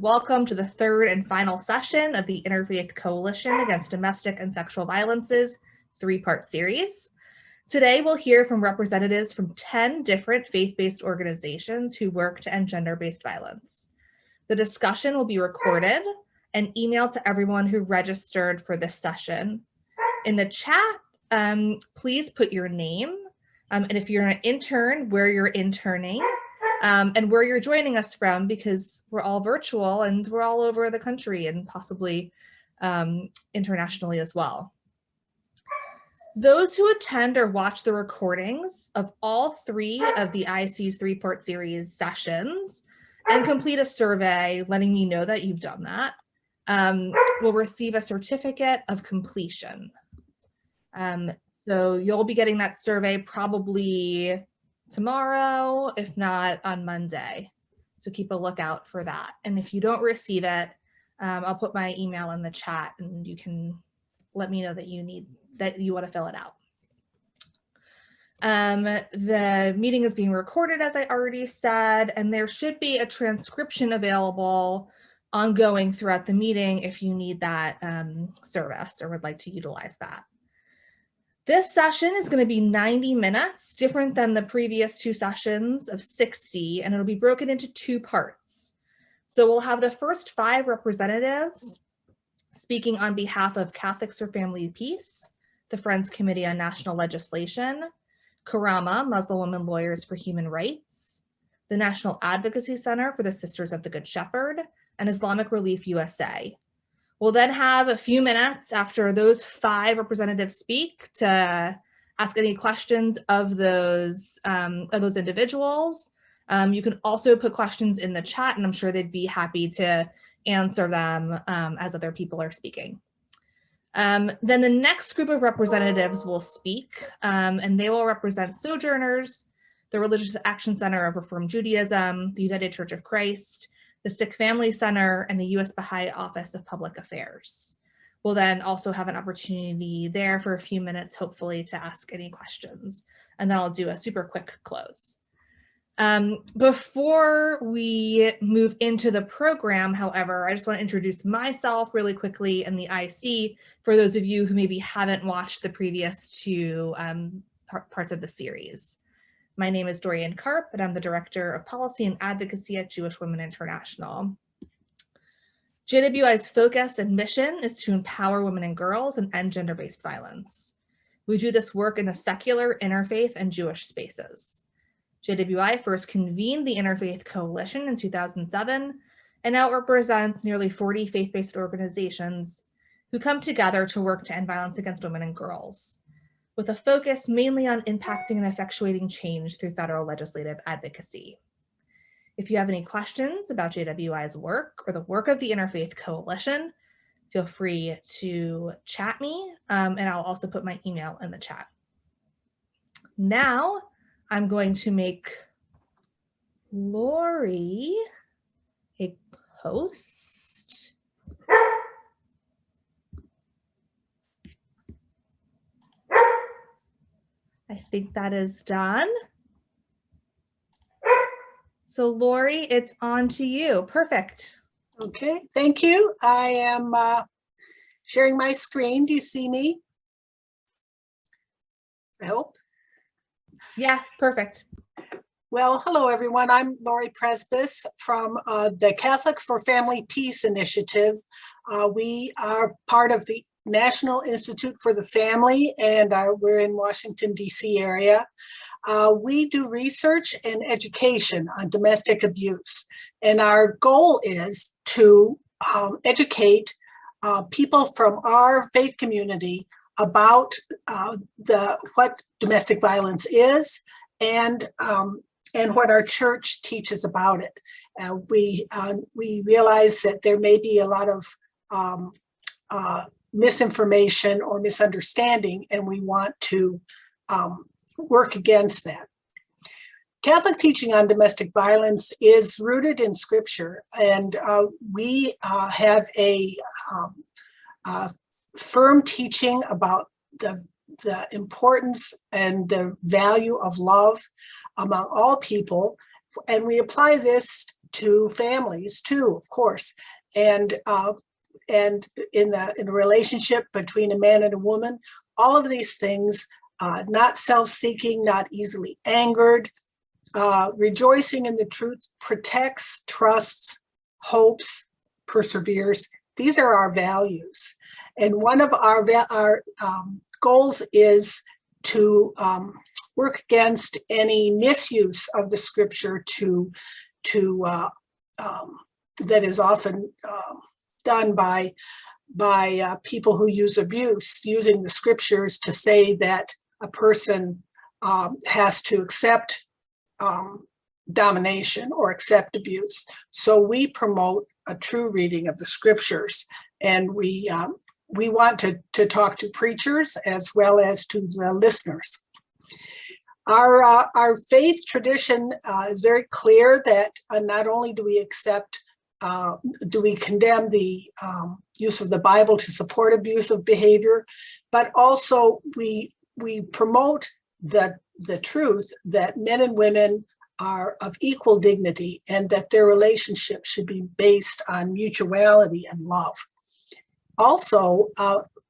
welcome to the third and final session of the Interfaith Coalition Against Domestic and Sexual Violence's three-part series. Today, we'll hear from representatives from 10 different faith-based organizations who work to end gender-based violence. The discussion will be recorded and emailed to everyone who registered for this session. In the chat, please put your name, and if you're an intern, where you're interning, and where you're joining us from, because we're all virtual and we're all over the country and possibly internationally as well. Those who attend or watch the recordings of all three of the IC's three-part series sessions and complete a survey letting me know that you've done that will receive a certificate of completion. So you'll be getting that survey probably tomorrow, if not on Monday. So keep a lookout for that. And if you don't receive it, I'll put my email in the chat and you can let me know that you want to fill it out. The meeting is being recorded, as I already said, and there should be a transcription available ongoing throughout the meeting if you need that service or would like to utilize that. This session is going to be 90 minutes, different than the previous two sessions of 60, and it'll be broken into two parts. So we'll have the first 5 representatives speaking on behalf of Catholics for Family Peace, the Friends Committee on National Legislation, Karama, Muslim Women Lawyers for Human Rights, the National Advocacy Center for the Sisters of the Good Shepherd, and Islamic Relief USA. We'll then have a few minutes after those 5 representatives speak to ask any questions of those individuals. You can also put questions in the chat, and I'm sure they'd be happy to answer them as other people are speaking. Then the next group of representatives will speak, and they will represent Sojourners, the Religious Action Center of Reform Judaism, the United Church of Christ, the Sikh Family Center, and the U.S. Baha'i Office of Public Affairs. We'll then also have an opportunity there for a few minutes, hopefully, to ask any questions, and then I'll do a super quick close. Before we move into the program, however, I just want to introduce myself really quickly and the IC for those of you who maybe haven't watched the previous 2 parts of the series. My name is Dorian Karp, and I'm the Director of Policy and Advocacy at Jewish Women International. JWI's focus and mission is to empower women and girls and end gender-based violence. We do this work in the secular, interfaith, and Jewish spaces. JWI first convened the Interfaith Coalition in 2007 and now represents nearly 40 faith-based organizations who come together to work to end violence against women and girls, with a focus mainly on impacting and effectuating change through federal legislative advocacy. If you have any questions about JWI's work or the work of the Interfaith Coalition, feel free to chat me, and I'll also put my email in the chat. Now, I'm going to make Lori a host. I think that is done. So Lori, it's on to you. Perfect. Okay, thank you. I am sharing my screen. Do you see me? I hope. Yeah, perfect. Well, hello everyone. I'm Lori Presbys from the Catholics for Family Peace Initiative. We are part of the National Institute for the Family, and we're in Washington, D.C. area. We do research and education on domestic abuse, and our goal is to educate people from our faith community about what domestic violence is and what our church teaches about it. We realize that there may be a lot of misinformation or misunderstanding, and we want to work against that. Catholic teaching on domestic violence is rooted in Scripture, and we have a firm teaching about the importance and the value of love among all people, and we apply this to families too, of course, and in the relationship between a man and a woman, all of these things, not self-seeking, not easily angered, rejoicing in the truth, protects, trusts, hopes, perseveres. These are our values. And one of our goals is to work against any misuse of the scripture that is often done by people who use abuse, using the scriptures to say that a person has to accept domination or accept abuse. So we promote a true reading of the scriptures, and we want to talk to preachers as well as to the listeners. Our faith tradition is very clear that not only do we condemn the use of the Bible to support abusive behavior, but also we promote the truth that men and women are of equal dignity and that their relationship should be based on mutuality and love. Also,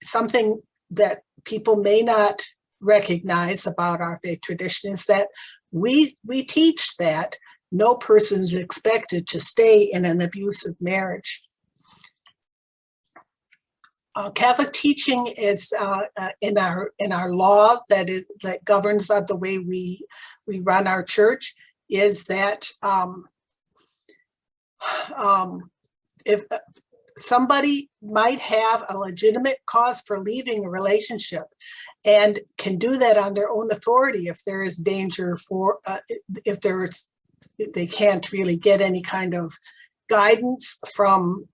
something that people may not recognize about our faith tradition is that we teach that no person is expected to stay in an abusive marriage. Catholic teaching is in our law that governs the way we run our church is that if somebody might have a legitimate cause for leaving a relationship and can do that on their own authority if there is danger for they can't really get any kind of guidance from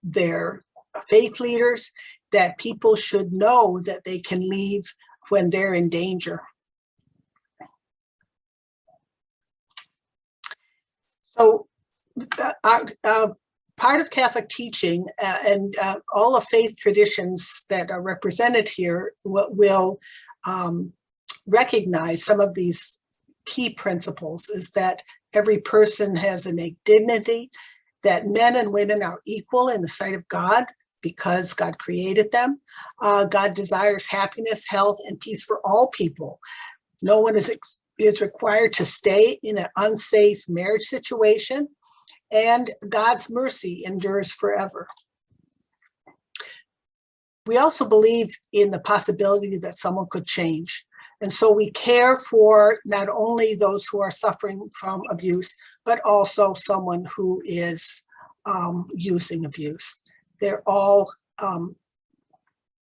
their faith leaders, that people should know that they can leave when they're in danger. So part of Catholic teaching and all the faith traditions that are represented here will recognize some of these key principles, is that every person has innate dignity, that men and women are equal in the sight of God because God created them. God desires happiness, health, and peace for all people. No one is required to stay in an unsafe marriage situation, and God's mercy endures forever. We also believe in the possibility that someone could change. And so we care for not only those who are suffering from abuse, but also someone who is using abuse. They're all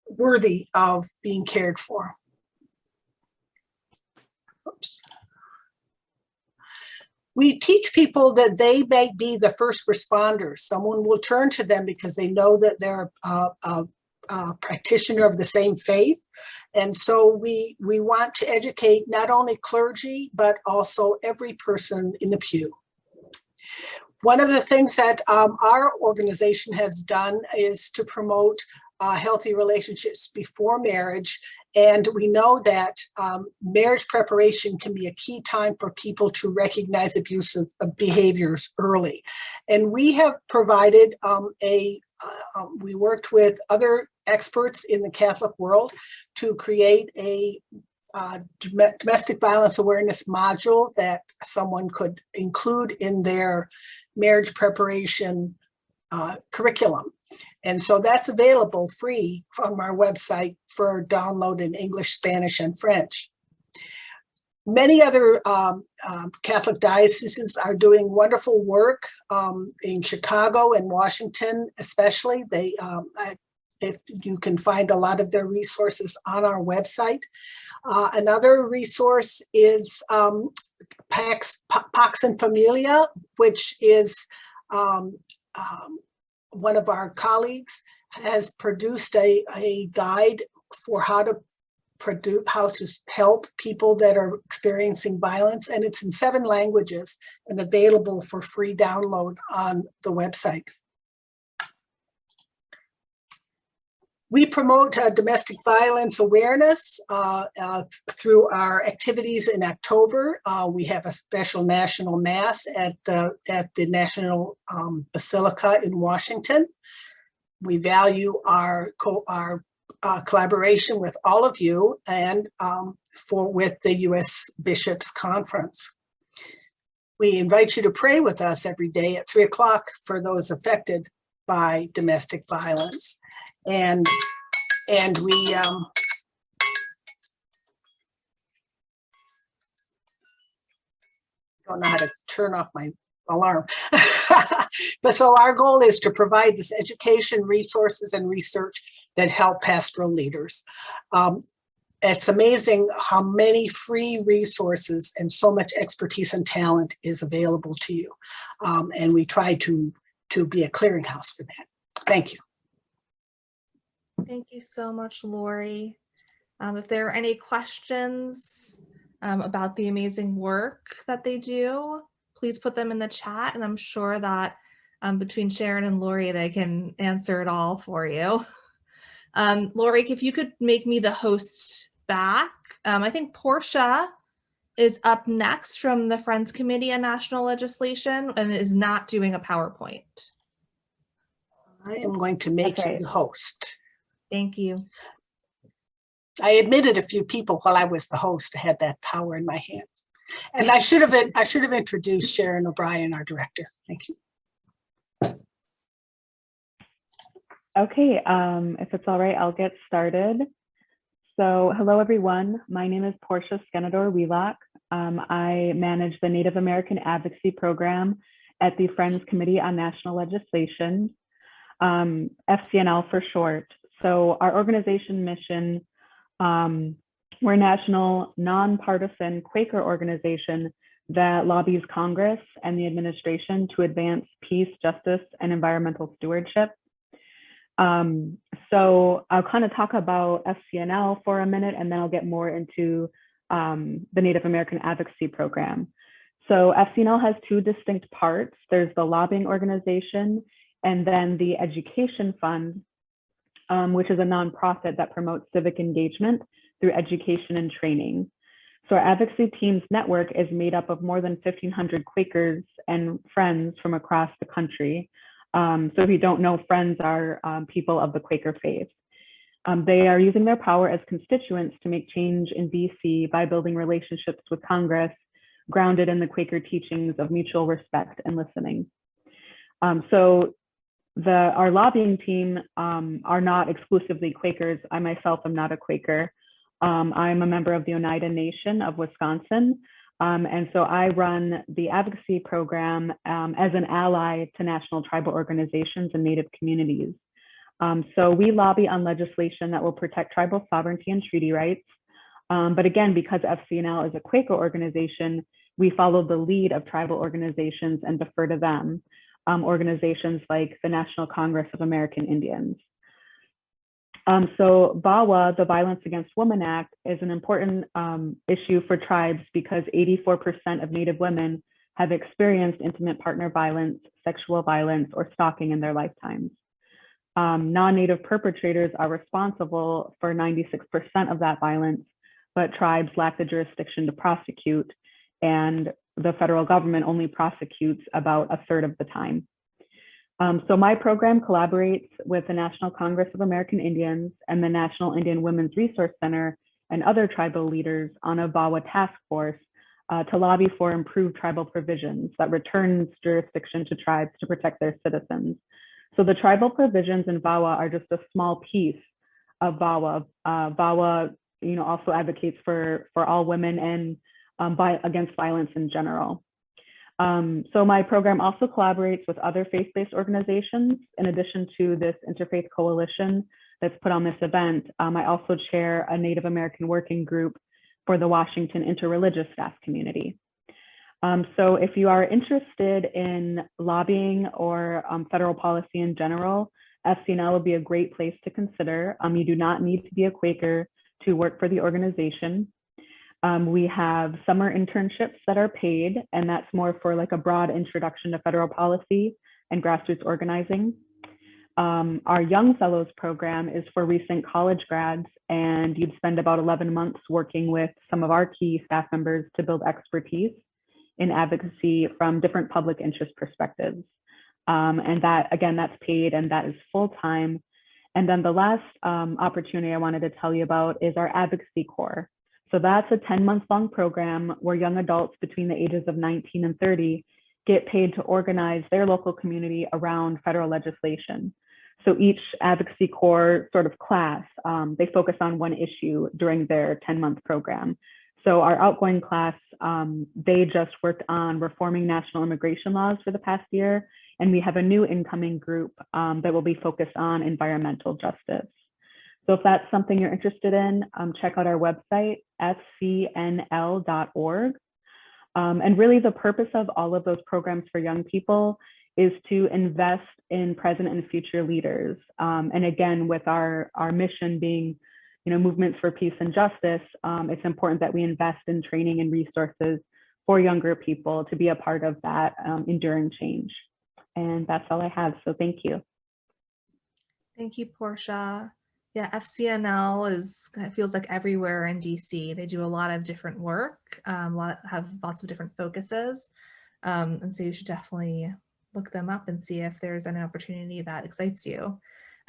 worthy of being cared for. Oops. We teach people that they may be the first responders. Someone will turn to them because they know that they're a practitioner of the same faith. And so we want to educate not only clergy, but also every person in the pew. One of the things that our organization has done is to promote healthy relationships before marriage. And we know that marriage preparation can be a key time for people to recognize abusive behaviors early. And we have provided we worked with other experts in the Catholic world to create a domestic violence awareness module that someone could include in their marriage preparation curriculum. And so that's available free from our website for download in English, Spanish, and French. Many other Catholic dioceses are doing wonderful work in Chicago and Washington, especially. If you can find a lot of their resources on our website. Another resource is Pax and Familia, which is one of our colleagues has produced a guide for how to help people that are experiencing violence, and it's in 7 languages and available for free download on the website. We promote domestic violence awareness through our activities in October. We have a special national mass at the National Basilica in Washington. We value our collaboration with all of you and with the U.S. Bishops Conference. We invite you to pray with us every day at 3 o'clock for those affected by domestic violence. And we don't know how to turn off my alarm. But so our goal is to provide this education, resources, and research that help pastoral leaders. It's amazing how many free resources and so much expertise and talent is available to you. And we try to be a clearinghouse for that. Thank you. Thank you so much, Lori. If there are any questions about the amazing work that they do, please put them in the chat, and I'm sure that between Sharon and Lori, they can answer it all for you. Lori, if you could make me the host back. I think Portia is up next from the Friends Committee on National Legislation and is not doing a PowerPoint. I am going to make you the host. Thank you. I admitted a few people while I was the host to have that power in my hands. And I should have introduced Sharon O'Brien, our director. Thank you. Okay, if it's all right, I'll get started. So hello, everyone. My name is Portia Skenador-Wheelock. I manage the Native American Advocacy Program at the Friends Committee on National Legislation, FCNL for short. So our organization mission, we're a national nonpartisan Quaker organization that lobbies Congress and the administration to advance peace, justice, and environmental stewardship. So I'll kind of talk about FCNL for a minute, and then I'll get more into the Native American Advocacy Program. So FCNL has two distinct parts. There's the lobbying organization, and then the Education Fund, which is a nonprofit that promotes civic engagement through education and training. So our advocacy team's network is made up of more than 1,500 Quakers and Friends from across the country. So if you don't know, Friends are people of the Quaker faith. They are using their power as constituents to make change in BC by building relationships with Congress, grounded in the Quaker teachings of mutual respect and listening. So our lobbying team are not exclusively Quakers. I myself am not a Quaker. I'm a member of the Oneida Nation of Wisconsin. And so I run the advocacy program as an ally to national tribal organizations and Native communities. So we lobby on legislation that will protect tribal sovereignty and treaty rights. But again, because FCNL is a Quaker organization, we follow the lead of tribal organizations and defer to them, organizations like the National Congress of American Indians. So VAWA, the Violence Against Women Act, is an important issue for tribes because 84% of Native women have experienced intimate partner violence, sexual violence, or stalking in their lifetimes. Non-Native perpetrators are responsible for 96% of that violence, but tribes lack the jurisdiction to prosecute, and the federal government only prosecutes about a third of the time. So my program collaborates with the National Congress of American Indians and the National Indian Women's Resource Center and other tribal leaders on a VAWA task force to lobby for improved tribal provisions that returns jurisdiction to tribes to protect their citizens. So the tribal provisions in VAWA are just a small piece of VAWA. VAWA, also advocates for all women and against violence in general. So my program also collaborates with other faith-based organizations. In addition to this Interfaith Coalition that's put on this event, I also chair a Native American working group for the Washington Interreligious Staff Community. So if you are interested in lobbying or federal policy in general, FCNL would be a great place to consider. You do not need to be a Quaker to work for the organization. We have summer internships that are paid, and that's more for like a broad introduction to federal policy and grassroots organizing. Our Young Fellows program is for recent college grads, and you'd spend about 11 months working with some of our key staff members to build expertise in advocacy from different public interest perspectives. And that, again, that's paid and that is full-time. And then the last opportunity I wanted to tell you about is our Advocacy Corps. So that's a 10-month-long program where young adults between the ages of 19 and 30 get paid to organize their local community around federal legislation. So each Advocacy Corps sort of class, they focus on one issue during their 10-month program. So our outgoing class, they just worked on reforming national immigration laws for the past year. And we have a new incoming group that will be focused on environmental justice. So if that's something you're interested in, check out our website, fcnl.org. And really the purpose of all of those programs for young people is to invest in present and future leaders. And again, with our mission being, movements for peace and justice, it's important that we invest in training and resources for younger people to be a part of that enduring change. And that's all I have, so thank you. Thank you, Portia. Yeah, FCNL it feels like everywhere in DC. They do a lot of different work, have lots of different focuses. And so you should definitely look them up and see if there's an opportunity that excites you.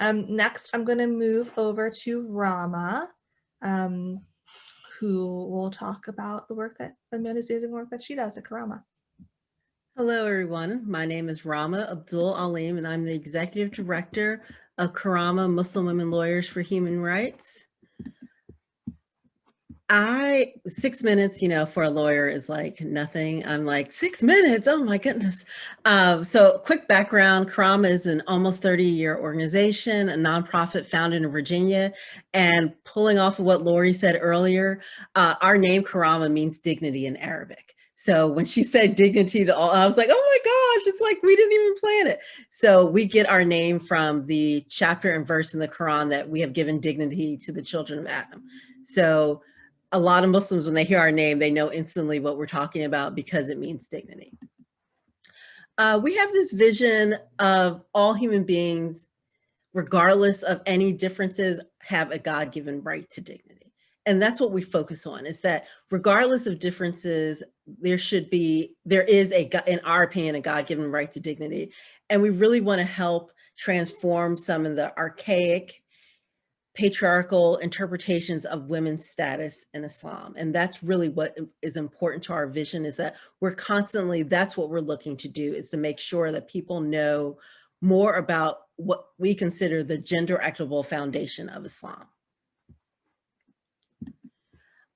Next, I'm going to move over to Rama, who will talk about the amazing work that she does at Karama. Hello, everyone. My name is Rama Abdul Alim, and I'm the Executive Director of Karama Muslim Women Lawyers for Human Rights. 6 minutes, for a lawyer is like nothing. I'm like, 6 minutes, oh my goodness. So quick background, Karama is an almost 30-year organization, a nonprofit founded in Virginia. And pulling off of what Lori said earlier, our name Karama means dignity in Arabic. So when she said dignity to all, I was like, oh my gosh, it's like we didn't even plan it. So we get our name from the chapter and verse in the Quran that we have given dignity to the children of Adam. So a lot of Muslims, when they hear our name, they know instantly what we're talking about because it means dignity. We have this vision of all human beings, regardless of any differences, have a God-given right to dignity. And that's what we focus on, is that regardless of differences, there is, in our opinion, a God-given right to dignity. And we really want to help transform some of the archaic, patriarchal interpretations of women's status in Islam. And that's really what is important to our vision, is that that's what we're looking to do, is to make sure that people know more about what we consider the gender equitable foundation of Islam.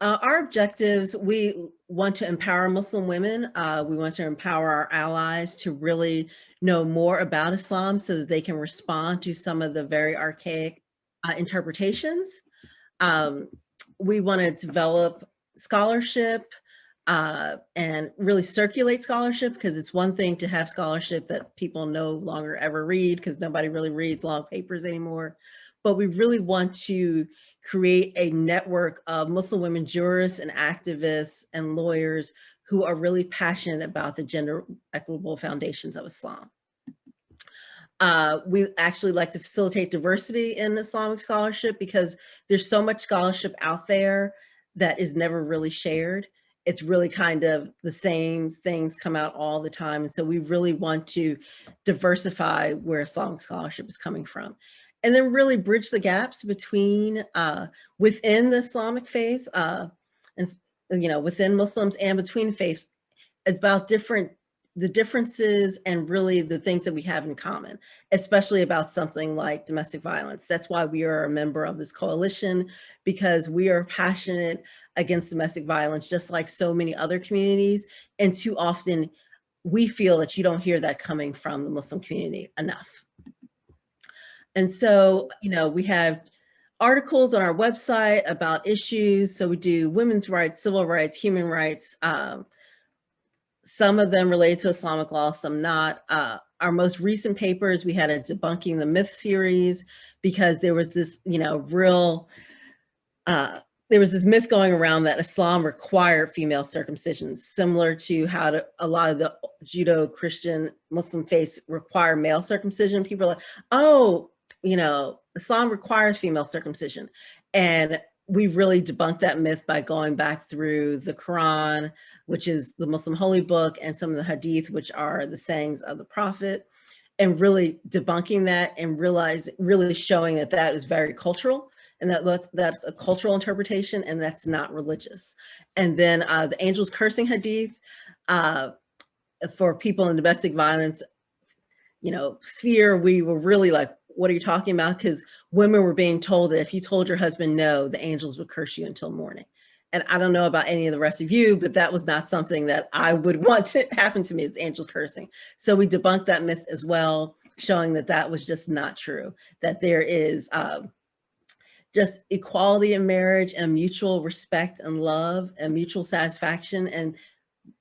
Our objectives, we want to empower Muslim women. We want to empower our allies to really know more about Islam so that they can respond to some of the very archaic interpretations. We want to develop scholarship and really circulate scholarship, because it's one thing to have scholarship that people no longer ever read, because nobody really reads long papers anymore. But we really want to create a network of Muslim women jurists and activists and lawyers who are really passionate about the gender equitable foundations of Islam. We actually like to facilitate diversity in Islamic scholarship, because there's so much scholarship out there that is never really shared. It's really kind of the same things come out all the time. And so we really want to diversify where Islamic scholarship is coming from. And then really bridge the gaps between within the Islamic faith and within Muslims and between faiths, about the differences and really the things that we have in common, especially about something like domestic violence. That's why we are a member of this coalition, because we are passionate against domestic violence, just like so many other communities. And too often we feel that you don't hear that coming from the Muslim community enough. And so, we have articles on our website about issues. So we do women's rights, civil rights, human rights, some of them related to Islamic law, some not. Our most recent papers, we had a Debunking the Myth series, because there was this, real there was this myth going around that Islam required female circumcision, similar to how a lot of the Judeo-Christian Muslim faiths require male circumcision. People are like, oh, Islam requires female circumcision. And we really debunked that myth by going back through the Quran, which is the Muslim holy book, and some of the Hadith, which are the sayings of the Prophet, and really debunking that and really showing that that is very cultural, and that's a cultural interpretation, and that's not religious. And then the angels cursing Hadith, for people in domestic violence, sphere, we were really like, what are you talking about? Because women were being told that if you told your husband no, the angels would curse you until morning. And I don't know about any of the rest of you, but that was not something that I would want to happen to me, is angels cursing. So we debunked that myth as well, showing that that was just not true, that there is just equality in marriage and mutual respect and love and mutual satisfaction, and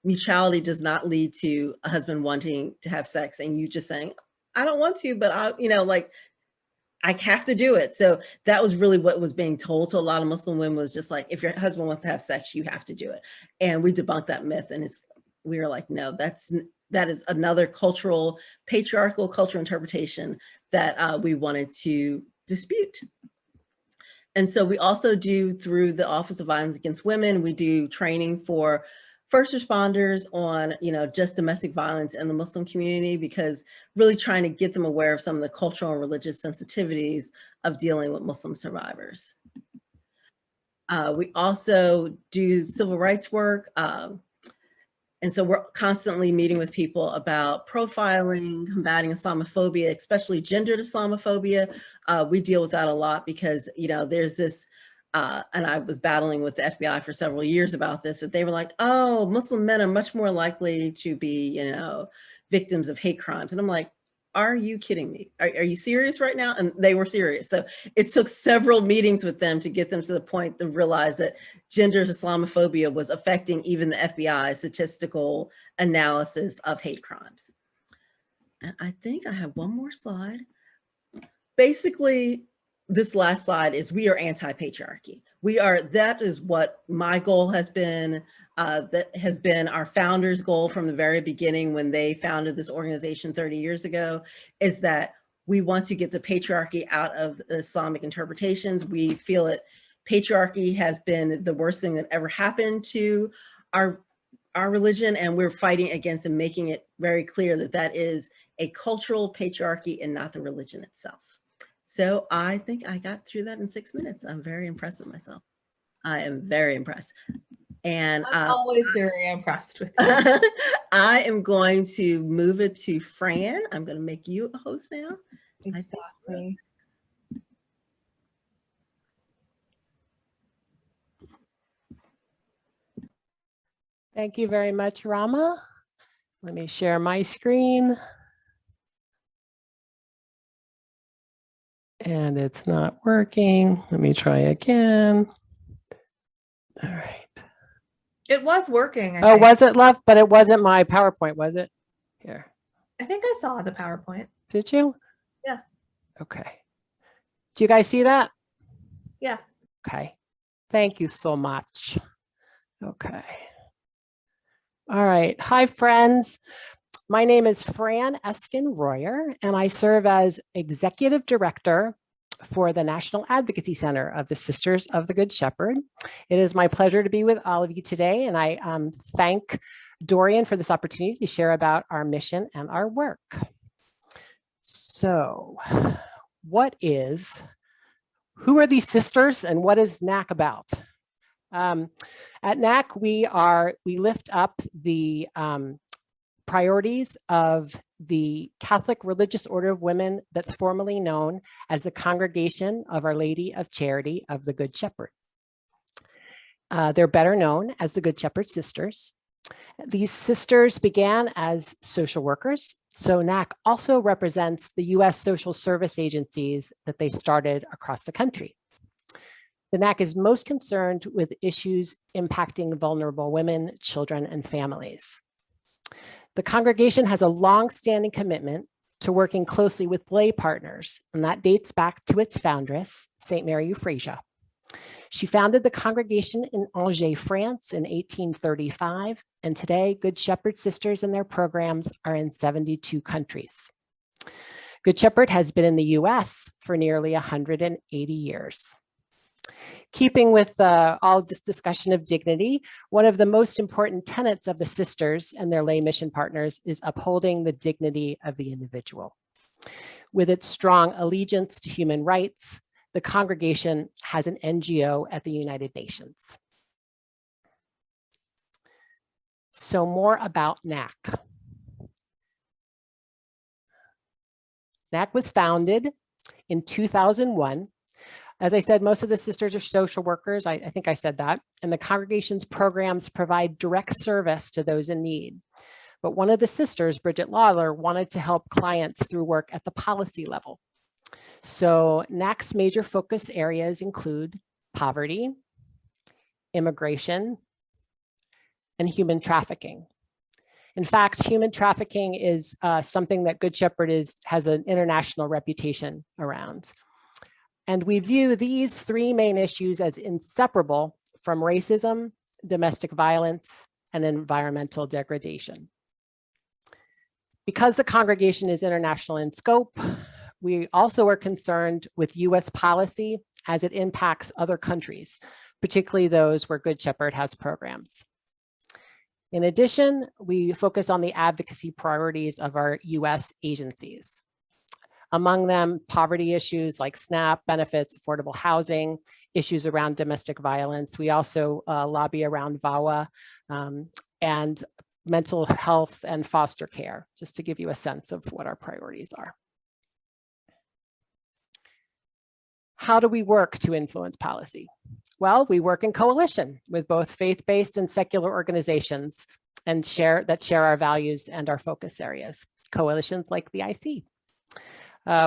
mutuality does not lead to a husband wanting to have sex and you just saying, I don't want to, but I have to do it. So that was really what was being told to a lot of Muslim women, was just like, if your husband wants to have sex, you have to do it. And we debunked that myth, and we were like, no, that is another patriarchal cultural interpretation that we wanted to dispute. And so we also do, through the Office of Violence Against Women, we do training for first responders on, just domestic violence in the Muslim community, because really trying to get them aware of some of the cultural and religious sensitivities of dealing with Muslim survivors. We also do civil rights work. And so we're constantly meeting with people about profiling, combating Islamophobia, especially gendered Islamophobia. We deal with that a lot because, there's this, and I was battling with the FBI for several years about this, that they were like, oh, Muslim men are much more likely to be, victims of hate crimes. And I'm like, are you kidding me? Are you serious right now? And they were serious. So it took several meetings with them to get them to the point to realize that gender Islamophobia was affecting even the FBI statistical analysis of hate crimes. And I think I have one more slide. Basically, this last slide is, we are anti-patriarchy. That is what my goal has been, that has been our founders' goal from the very beginning when they founded this organization 30 years ago, is that we want to get the patriarchy out of Islamic interpretations. We feel that patriarchy has been the worst thing that ever happened to our religion, and we're fighting against and making it very clear that that is a cultural patriarchy and not the religion itself. So I think I got through that in 6 minutes. I'm very impressed with myself. I am very impressed. And I'm always very impressed with you. I am going to move it to Fran. I'm going to make you a host now. Exactly. Thank you very much, Rama. Let me share my screen. And it's not working. Let me try again. All right. It was working. I Oh, think. was it, love? But it wasn't my PowerPoint, was it? Here. I think I saw the PowerPoint. Did you? Yeah. Okay. Do you guys see that? Yeah. Okay. Thank you so much. Okay. All right. Hi, friends. My name is Fran Eskin-Royer, and I serve as Executive Director for the National Advocacy Center of the Sisters of the Good Shepherd. It is my pleasure to be with all of you today, and I thank Dorian for this opportunity to share about our mission and our work. So, who are these sisters, and what is NAC about? At NAC, we lift up the priorities of the Catholic Religious Order of Women that's formerly known as the Congregation of Our Lady of Charity of the Good Shepherd. They're better known as the Good Shepherd Sisters. These sisters began as social workers, so NAC also represents the U.S. social service agencies that they started across the country. The NAC is most concerned with issues impacting vulnerable women, children, and families. The congregation has a long-standing commitment to working closely with lay partners, and that dates back to its foundress, St. Mary Euphrasia. She founded the congregation in Angers, France in 1835, and today Good Shepherd Sisters and their programs are in 72 countries. Good Shepherd has been in the US for nearly 180 years. Keeping with all of this discussion of dignity, one of the most important tenets of the sisters and their lay mission partners is upholding the dignity of the individual. With its strong allegiance to human rights, the congregation has an NGO at the United Nations. So more about NAC. NAC was founded in 2001. As I said, most of the sisters are social workers. I think I said that. And the congregation's programs provide direct service to those in need. But one of the sisters, Bridget Lawler, wanted to help clients through work at the policy level. So NAC's major focus areas include poverty, immigration, and human trafficking. In fact, human trafficking is something that Good Shepherd has an international reputation around. And we view these three main issues as inseparable from racism, domestic violence, and environmental degradation. Because the congregation is international in scope, we also are concerned with US policy as it impacts other countries, particularly those where Good Shepherd has programs. In addition, we focus on the advocacy priorities of our US agencies. Among them, poverty issues like SNAP, benefits, affordable housing, issues around domestic violence. We also lobby around VAWA and mental health and foster care, just to give you a sense of what our priorities are. How do we work to influence policy? Well, we work in coalition with both faith-based and secular organizations and that share our values and our focus areas, coalitions like the IC.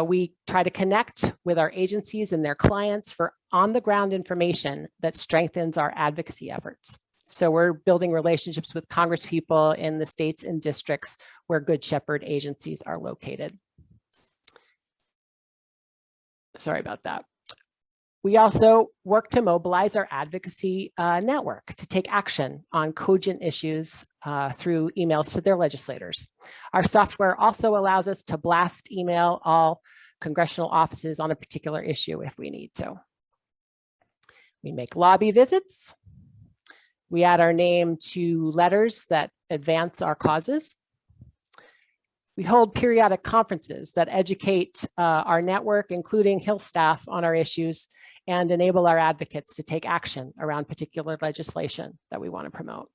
We try to connect with our agencies and their clients for on-the-ground information that strengthens our advocacy efforts. So we're building relationships with congresspeople in the states and districts where Good Shepherd agencies are located. Sorry about that. We also work to mobilize our advocacy network to take action on cogent issues through emails to their legislators. Our software also allows us to blast email all congressional offices on a particular issue if we need to. We make lobby visits. We add our name to letters that advance our causes. We hold periodic conferences that educate our network, including Hill staff, on our issues and enable our advocates to take action around particular legislation that we want to promote.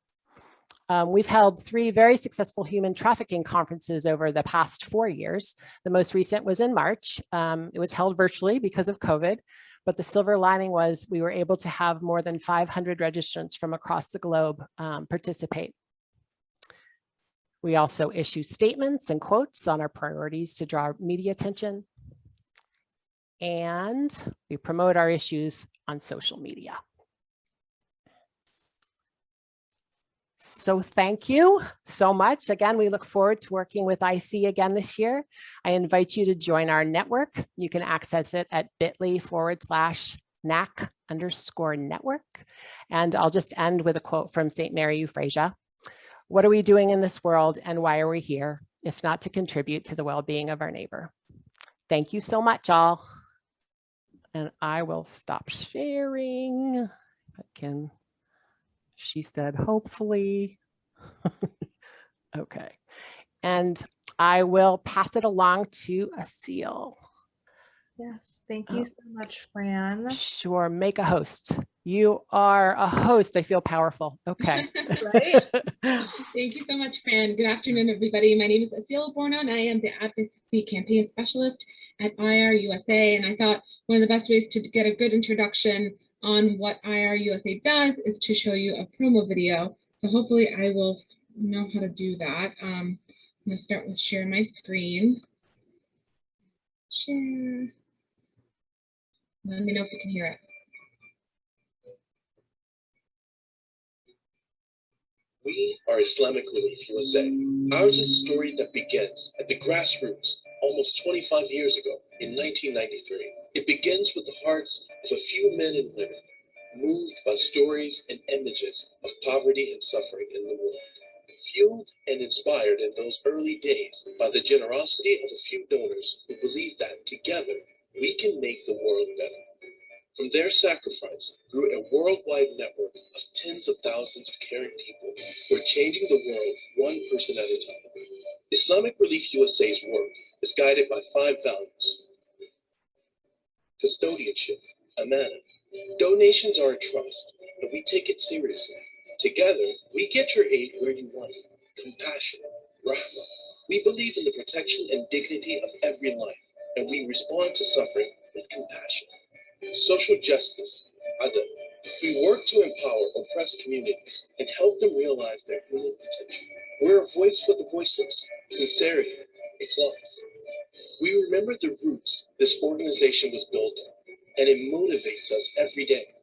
We've held 3 very successful human trafficking conferences over the past 4 years. The most recent was in March. It was held virtually because of COVID, but the silver lining was we were able to have more than 500 registrants from across the globe participate. We also issue statements and quotes on our priorities to draw media attention. And we promote our issues on social media. So thank you so much. Again, we look forward to working with IC again this year. I invite you to join our network. You can access it at bit.ly/NAC_network. And I'll just end with a quote from St. Mary Euphrasia. What are we doing in this world and why are we here, if not to contribute to the well-being of our neighbor? Thank you so much, all. And I will stop sharing. If I can, she said, hopefully. Okay. And I will pass it along to Asil. Yes, thank you so much, Fran. Sure, make a host. You are a host. I feel powerful. Okay. Right? Thank you so much, Fran. Good afternoon, everybody. My name is Asil Borno, and I am the Advocacy Campaign Specialist at IR USA. And I thought one of the best ways to get a good introduction on what IR USA does is to show you a promo video. So hopefully I will know how to do that. I'm going to start with share my screen. Share. Let me know if you can hear it. We are Islamic Relief USA. Ours is a story that begins at the grassroots almost 25 years ago in 1993. It begins with the hearts of a few men and women moved by stories and images of poverty and suffering in the world. Fueled and inspired in those early days by the generosity of a few donors who believed that together we can make the world better. From their sacrifice grew a worldwide network of tens of thousands of caring people who are changing the world one person at a time. Islamic Relief USA's work is guided by 5 values: custodianship, amana. Donations are a trust, and we take it seriously. Together, we get your aid where you want it. Compassion, rahma. We believe in the protection and dignity of every life, and we respond to suffering with compassion. Social justice, adab. We work to empower oppressed communities and help them realize their human potential. We're a voice for the voiceless, sincerity, ikhlas. We remember the roots this organization was built on, and it motivates us every day.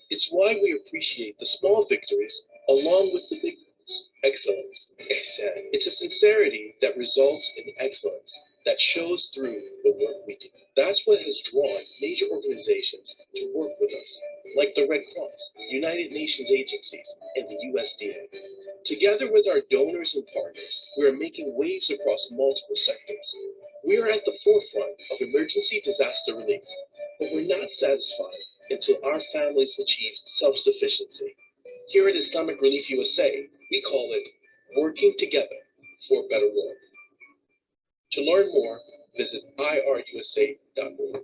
It's why we appreciate the small victories along with the big ones. Excellence, ihsan. It's a sincerity that results in excellence that shows through the work we do. That's what has drawn major organizations to work with us, like the Red Cross, United Nations agencies, and the USDA. Together with our donors and partners, we are making waves across multiple sectors. We are at the forefront of emergency disaster relief, but we're not satisfied until our families achieve self-sufficiency. Here at Islamic Relief USA, we call it Working Together for a Better World. To learn more, visit irusa.org.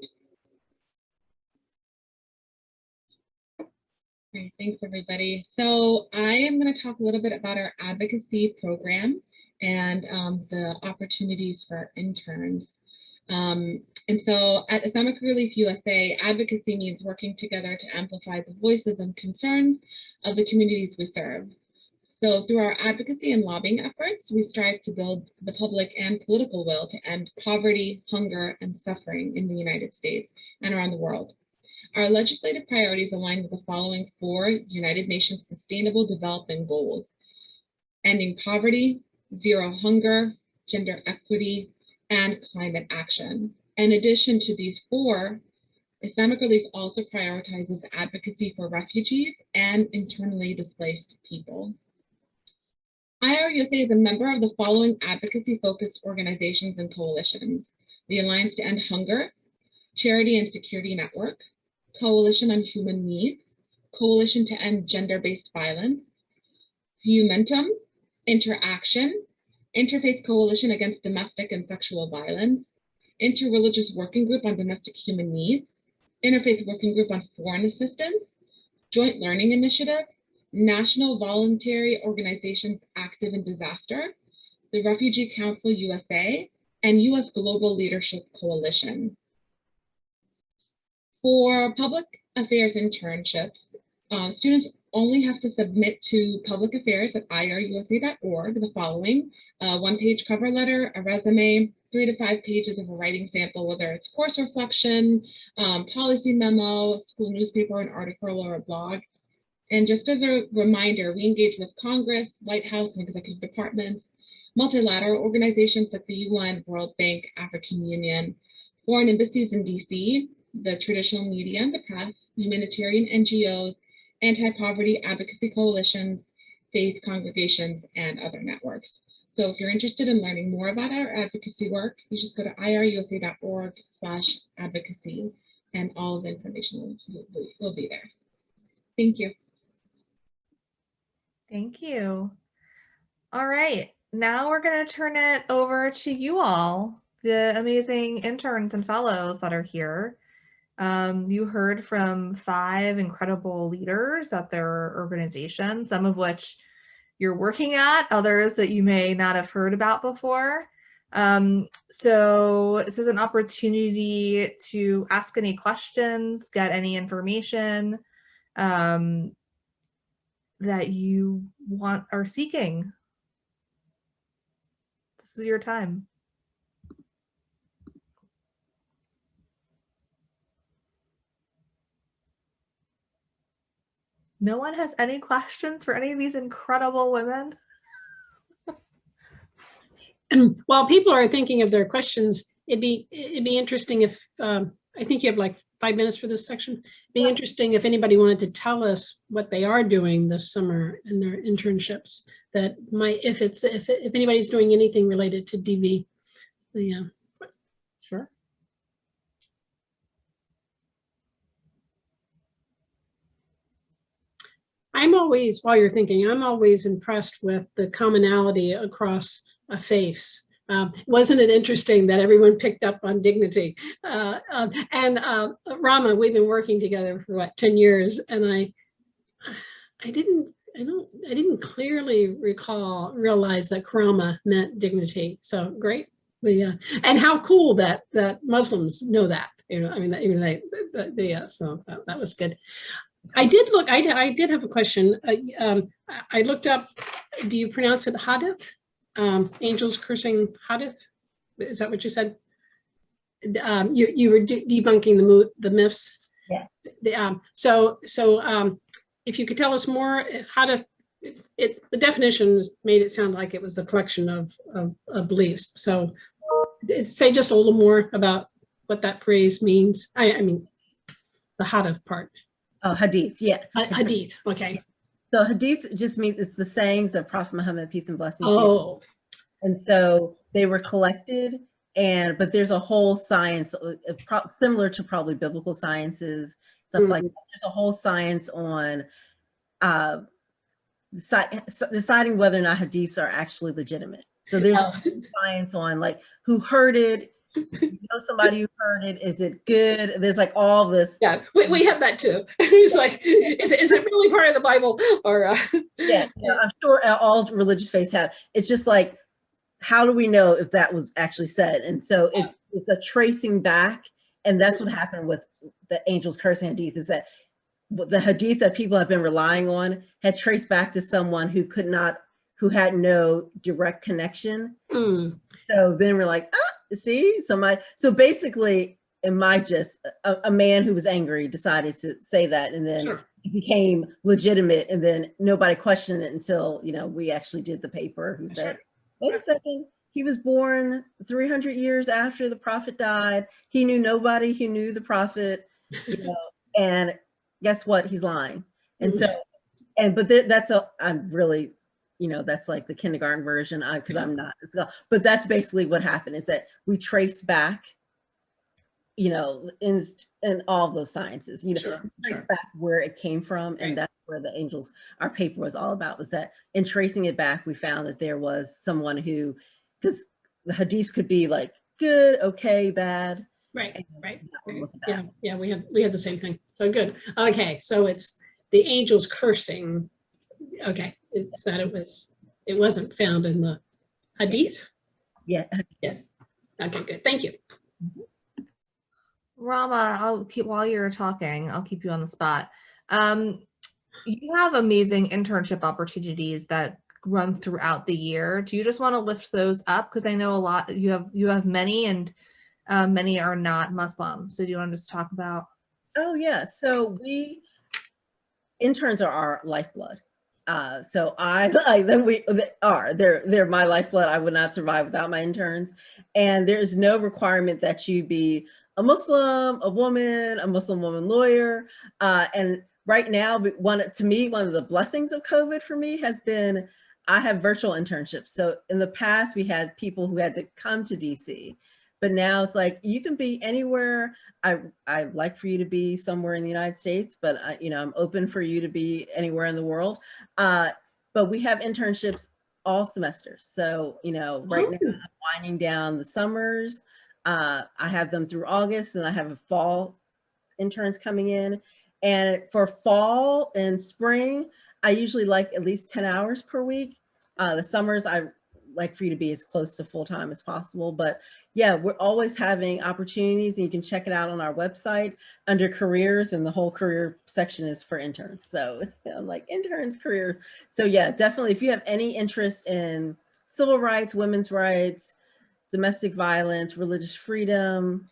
Great, thanks everybody. So I am going to talk a little bit about our advocacy program and the opportunities for our interns. And so at Islamic Relief USA, advocacy means working together to amplify the voices and concerns of the communities we serve. So through our advocacy and lobbying efforts, we strive to build the public and political will to end poverty, hunger, and suffering in the United States and around the world. Our legislative priorities align with the following 4 United Nations Sustainable Development Goals: ending poverty, zero hunger, gender equity, and climate action. In addition to these 4, Islamic Relief also prioritizes advocacy for refugees and internally displaced people. IRUSA is a member of the following advocacy-focused organizations and coalitions: the Alliance to End Hunger, Charity and Security Network, Coalition on Human Needs, Coalition to End Gender-Based Violence, Humentum, Interaction, Interfaith Coalition Against Domestic and Sexual Violence, Interreligious Working Group on Domestic Human Needs, Interfaith Working Group on Foreign Assistance, Joint Learning Initiative, National Voluntary Organizations Active in Disaster, the Refugee Council USA, and U.S. Global Leadership Coalition. For public affairs internships, students only have to submit to public affairs at irusa.org the following: a 1-page cover letter, a resume, 3 to 5 pages of a writing sample, whether it's course reflection, policy memo, school newspaper, an article, or a blog. And just as a reminder, we engage with Congress, White House, and executive departments, multilateral organizations like the UN, World Bank, African Union, foreign embassies in DC, the traditional media and the press, humanitarian NGOs, anti-poverty advocacy coalitions, faith congregations, and other networks. So if you're interested in learning more about our advocacy work, you just go to irusa.org/advocacy, and all of the information will be there. Thank you. Thank you. All right, now we're going to turn it over to you all, the amazing interns and fellows that are here. You heard from 5 incredible leaders at their organization, some of which you're working at, others that you may not have heard about before. So this is an opportunity to ask any questions, get any information that you are seeking. This is your time. No one has any questions for any of these incredible women? While people are thinking of their questions, it'd be interesting if I think you have like 5 minutes for this section. Be interesting if anybody wanted to tell us what they are doing this summer in their internships. That might, if anybody's doing anything related to DV, yeah. Sure. I'm always, while you're thinking, I'm always impressed with the commonality across faiths. Wasn't it interesting that everyone picked up on dignity? Rama, we've been working together for what, 10 years, and I didn't clearly realize that Krama meant dignity. So great, yeah, and how cool that Muslims know that. You know, I mean, even they so that was good. I did look. I did have a question. I looked up. Do you pronounce it hadith? Angels cursing hadith. Is that what you said? You were debunking the myths. Yeah. So if you could tell us more, hadith. The definitions made it sound like it was the collection of beliefs. So say just a little more about what that phrase means. I mean, the hadith part. Oh, hadith, yeah. Hadith, okay. So hadith just means it's the sayings of Prophet Muhammad, peace and blessings. Oh. And so they were collected, but there's a whole science similar to probably biblical sciences, stuff like that. There's a whole science on deciding whether or not hadiths are actually legitimate. So there's a science on like who heard it. You know, somebody who heard it, is it good? There's like all this. Yeah, we have that too. It's like, is it really part of the Bible? Or yeah, I'm sure all religious faiths have. It's just like, how do we know if that was actually said? And so it's a tracing back, and that's what happened with the angels cursing hadith, is that the hadith that people have been relying on had traced back to someone who had no direct connection. So then we're like, see, somebody. So basically, in my gist, a man who was angry decided to say that, and then it became legitimate, and then nobody questioned it until, you know, we actually did the paper who said, wait a second, he was born 300 years after the prophet died. He knew nobody who knew the prophet, you know, and guess what? He's lying. And so, I'm really, you know, that's like the kindergarten version, because I'm not, but that's basically what happened, is that we trace back, you know, in all those sciences, you know, trace back where it came from. And that's where the angels, our paper was all about, was that in tracing it back, we found that there was someone who, because the hadiths could be like good, okay, bad. Right. Yeah, we had the same thing. So good. Okay, so it's the angels cursing. Okay, it's that it wasn't found in the hadith. Yeah. Okay, good. Thank you. Rama, while you're talking, I'll keep you on the spot. You have amazing internship opportunities that run throughout the year. Do you just want to lift those up? Because I know a lot, you have many, and many are not Muslim. So do you want to just talk about? Oh yeah, so interns are our lifeblood. So they're my lifeblood. I would not survive without my interns. And there's no requirement that you be a Muslim, a Muslim woman lawyer. And right now, one of the blessings of COVID for me has been, I have virtual internships. So in the past, we had people who had to come to DC, but now it's like, you can be anywhere. I'd like for you to be somewhere in the United States, but I'm open for you to be anywhere in the world. But we have internships all semesters. So, right now I'm winding down the summers. I have them through August, and I have a fall interns coming in. And for fall and spring, I usually like at least 10 hours per week. The summers, I like for you to be as close to full-time as possible. But yeah, we're always having opportunities, and you can check it out on our website under careers, and the whole career section is for interns. So I'm like, interns, career. So yeah, definitely, if you have any interest in civil rights, women's rights, domestic violence, religious freedom,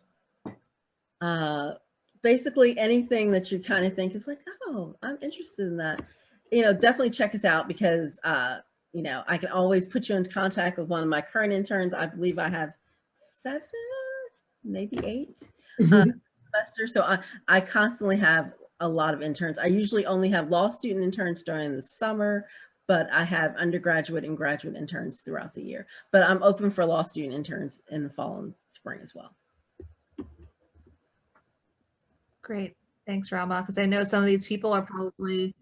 basically anything that you kind of think is like, oh, I'm interested in that, definitely check us out, because I can always put you in contact with one of my current interns. I believe I have 7, maybe 8 semester semester, so I constantly have a lot of interns. I usually only have law student interns during the summer, but I have undergraduate and graduate interns throughout the year. But I'm open for law student interns in the fall and spring as well. Great. Thanks, Rama, because I know some of these people are probably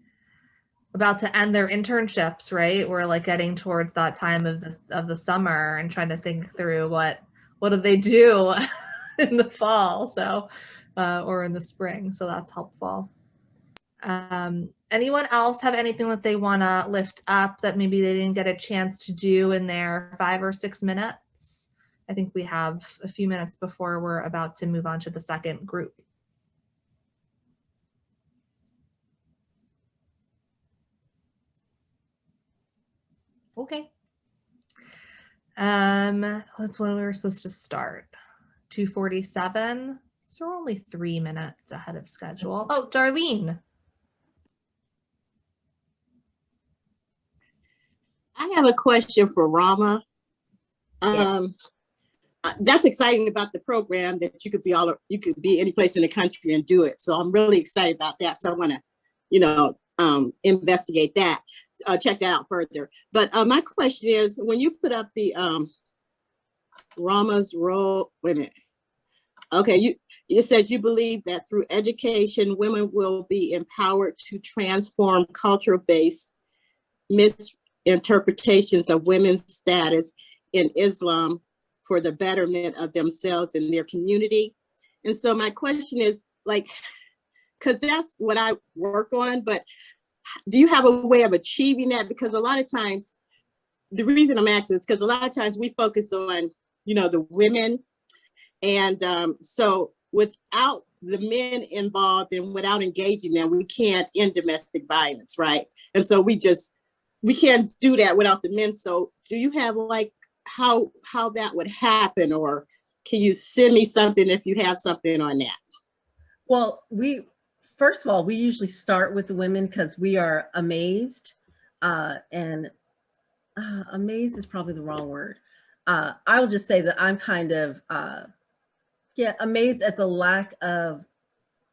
about to end their internships, right? We're like getting towards that time of the summer and trying to think through what do they do in the fall, so or in the spring. So that's helpful. Anyone else have anything that they want to lift up that maybe they didn't get a chance to do in their 5 or 6 minutes? I think we have a few minutes before we're about to move on to the second group. Okay. That's when we were supposed to start. 2:47. So we're only 3 minutes ahead of schedule. Oh, Darlene. I have a question for Rama. That's exciting about the program, that you could be any place in the country and do it. So I'm really excited about that. So I want to, investigate that, check that out further. But my question is, when you put up the Rama's role, wait a minute. Okay, you said you believe that through education, women will be empowered to transform cultural-based misinterpretations of women's status in Islam for the betterment of themselves and their community. And so my question is, like, because that's what I work on, but do you have a way of achieving that? Because a lot of times, the reason I'm asking is because a lot of times we focus on, the women. And so without the men involved and without engaging them, we can't end domestic violence, right? And so we can't do that without the men. So do you have like how that would happen, or can you send me something if you have something on that? Well, first of all, we usually start with the women because we are amazed, and amazed is probably the wrong word. I will just say that I'm kind of, amazed at the lack of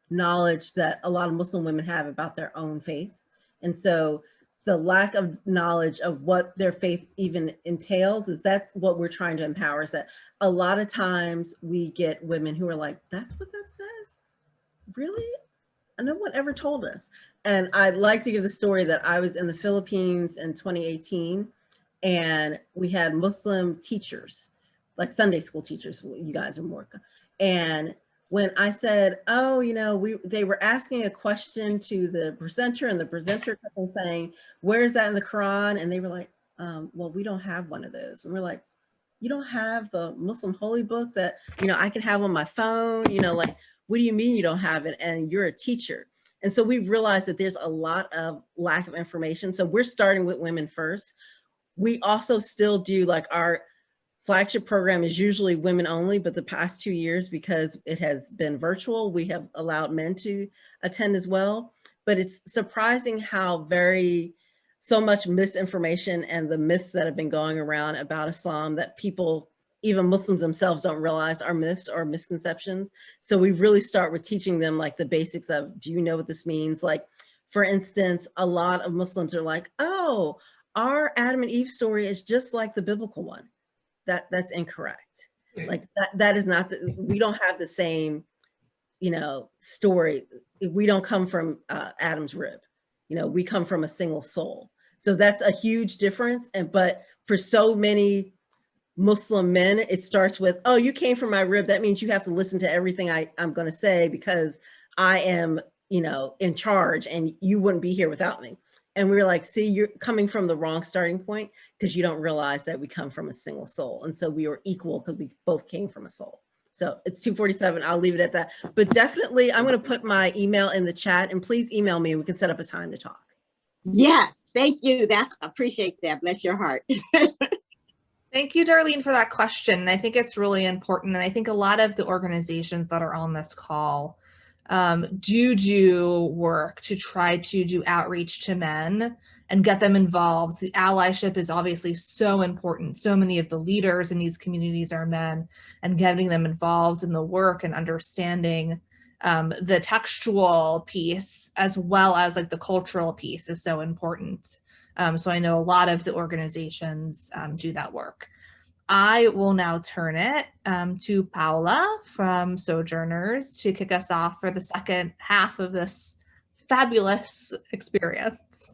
knowledge that a lot of Muslim women have about their own faith. And so the lack of knowledge of what their faith even entails that's what we're trying to empower, is that a lot of times we get women who are like, that's what that says? Really? No one ever told us. And I'd like to give the story that I was in the Philippines in 2018, and we had Muslim teachers, like Sunday school teachers, you guys are more. And when I said, oh, they were asking a question to the presenter, and the presenter kept on saying, where is that in the Quran? And they were like, well, we don't have one of those. And we're like, you don't have the Muslim holy book that, I can have on my phone, like, what do you mean you don't have it? And you're a teacher. And so we realized that there's a lot of lack of information. So we're starting with women first. We also still do, like, our flagship program is usually women only, but the past 2 years, because it has been virtual, we have allowed men to attend as well. But it's surprising how so much misinformation and the myths that have been going around about Islam that people, even Muslims themselves, don't realize are myths or misconceptions. So we really start with teaching them like the basics of, do you know what this means? Like, for instance, a lot of Muslims are like, oh, our Adam and Eve story is just like the biblical one. That's incorrect. Like that is not, we don't have the same, story. We don't come from Adam's rib. We come from a single soul. So that's a huge difference. But for so many Muslim men, it starts with, oh, you came from my rib. That means you have to listen to everything I'm going to say because I am, in charge, and you wouldn't be here without me. And we were like, see, you're coming from the wrong starting point because you don't realize that we come from a single soul. And so we were equal because we both came from a soul. So it's 2:47. I'll leave it at that. But definitely, I'm going to put my email in the chat, and please email me. We can set up a time to talk. Yes, thank you. I appreciate that. Bless your heart. Thank you, Darlene, for that question. I think it's really important. And I think a lot of the organizations that are on this call do work to try to do outreach to men and get them involved. The allyship is obviously so important. So many of the leaders in these communities are men, and getting them involved in the work and understanding the textual piece as well as like the cultural piece is so important. So I know a lot of the organizations do that work. I will now turn it to Paula from Sojourners to kick us off for the second half of this fabulous experience.